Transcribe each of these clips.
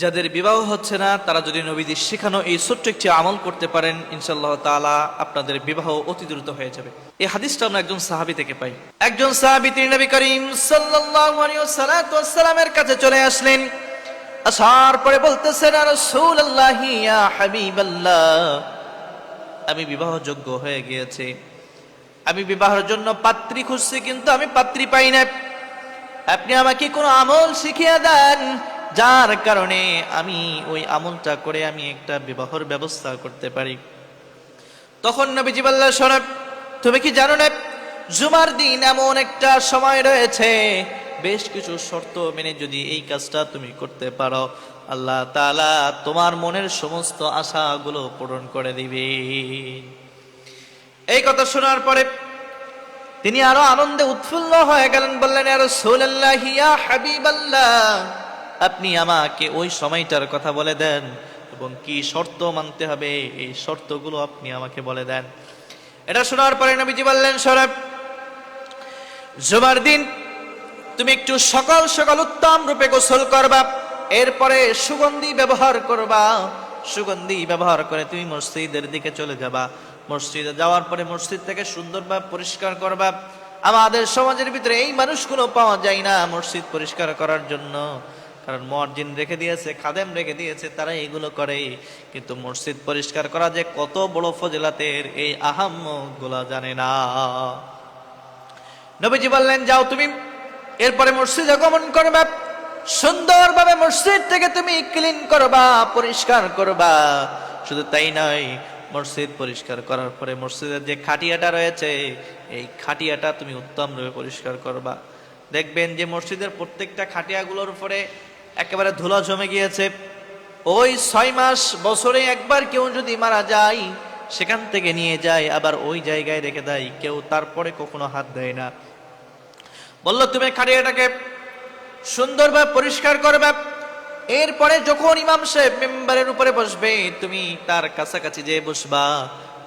যাদের বিবাহ হচ্ছে না তারা যদি নবীদের শেখানো এই ছোট্ট একটি আমল করতে পারেন, ইনশাআল্লাহ তাআলা আপনাদের বিবাহ অতি দ্রুত হয়ে যাবে। এই হাদিসটা আমরা একজন সাহাবী থেকে পাই। একজন সাহাবী তিনি নবী করিম সাল্লাল্লাহু আলাইহি ওয়াসাল্লামের কাছে চলে আসলেন। আসার পরে বলতেছেন, ইয়া রাসূলুল্লাহ, ইয়া হাবিবাল্লাহ, আমি বিবাহযোগ্য হয়ে গিয়েছি, আমি বিবাহের জন্য পাত্রী খুঁজছি, কিন্তু আমি পাত্রী পাই না। আপনি আমাকে কোনো আমল শিখিয়ে দেন যার কারণে আমি ওই আমলটা করে আমি একটা বিবাহের ব্যবস্থা করতে পারি। তখন নবীজি বললেন, শোনো, তুমি কি জানো না জুমার দিন এমন একটা সময় রয়েছে, বেশ কিছু শর্ত মেনে যদি এই কাজটা তুমি করতে পারো, আল্লাহ তাআলা তোমার মনের সমস্ত আশাগুলো পূরণ করে দিবে। এই কথা শোনার পরে তিনি আরো আনন্দে উৎফুল্ল হয়ে গেলেন, বললেন, ইয়া রাসূলুল্লাহ, ইয়া হাবিবাল্লাহ, আপনি আমাকে ওই সময়টার কথা বলে দেন এবং কি শর্ত মানতে হবে এই শর্তগুলো আপনি আমাকে বলে দেন। এটা শোনার পরে নবীজি বললেন, শোনো, জুমার দিন তুমি একটু সকাল সকাল উত্তম রূপে গোসল করবা, এরপরে সুগন্ধি ব্যবহার করবা, সুগন্ধি ব্যবহার করে তুমি মসজিদের দিকে চলে যাবা। মসজিদে যাওয়ার পরে মসজিদ থেকে সুন্দরভাবে পরিষ্কার করবা। আমাদের সমাজের ভিতরে এই মানুষগুলো পাওয়া যায় না মসজিদ পরিষ্কার করার জন্য, কারণ মুয়াজ্জিন রেখে দিয়েছে, খাদেম রেখে দিয়েছে, তারা এগুলো করে, কিন্তু মসজিদ পরিষ্কার করা যে কত বড় ফজিলাতের এই আহাম্মগুলো জানে না। নবীজি বললেন, যাও তুমি, এরপরে মসজিদে গমন করবা, সুন্দরভাবে মসজিদ থেকে তুমি ক্লিন করবা, পরিষ্কার করবা। শুধু তাই নয়, মসজিদ পরিষ্কার করার পরে মসজিদের যে খাটিয়াটা রয়েছে এই খাটিয়াটা তুমি উত্তম রূপে পরিষ্কার করবা। দেখবেন যে মসজিদের প্রত্যেকটা খাটিয়াগুলোর উপরে একেবারে ধুলা জমে গিয়েছে। ওই 6 মাস বছরে একবার কেউ যদি মারা যায়, সেখান থেকে নিয়ে যায় আবার ওই জায়গায় রেখে দেয়, কেউ তারপরে কখনো হাত দেয় না। বলল, তুমি খাটিয়াটাকে সুন্দরভাবে পরিষ্কার করবে, এরপরে যখন ইমাম সাহেব মিম্বারের উপরে বসবে তুমি তার কাছাকাছি যেয়ে বসবা।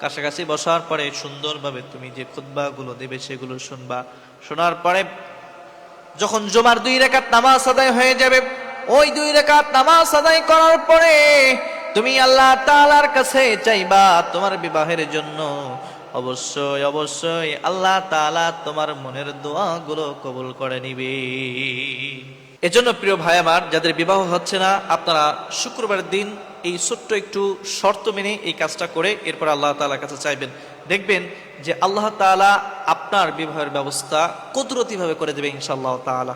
কাছাকাছি বসার পরে সুন্দরভাবে তুমি যে খুতবাগুলো দেবে সেগুলো শুনবা। শোনার পরে যখন জুমার 2 রাকাত নামাজ আদায় হয়ে যাবে, ওই 2 রাকাত নামাজ আদায় করার পরে তুমি আল্লাহ তাআলার কাছে চাইবা তোমার বিবাহের জন্য। অবশ্যই অবশ্যই আল্লাহ তাআলা তোমার মনের দোয়াগুলো কবুল করে নিবে। এজন্য প্রিয় ভাই আমার, যাদের বিবাহ হচ্ছে না, আপনারা শুক্রবার দিন এই ছোট্ট একটু শর্ত মেনে এই কাজটা করে এরপর আল্লাহ তাআলার কাছে চাইবেন, দেখবেন যে আল্লাহ তাআলা আপনার বিবাহের ব্যবস্থা কুদরতিভাবে করে দেবে ইনশাআল্লাহ তাআলা।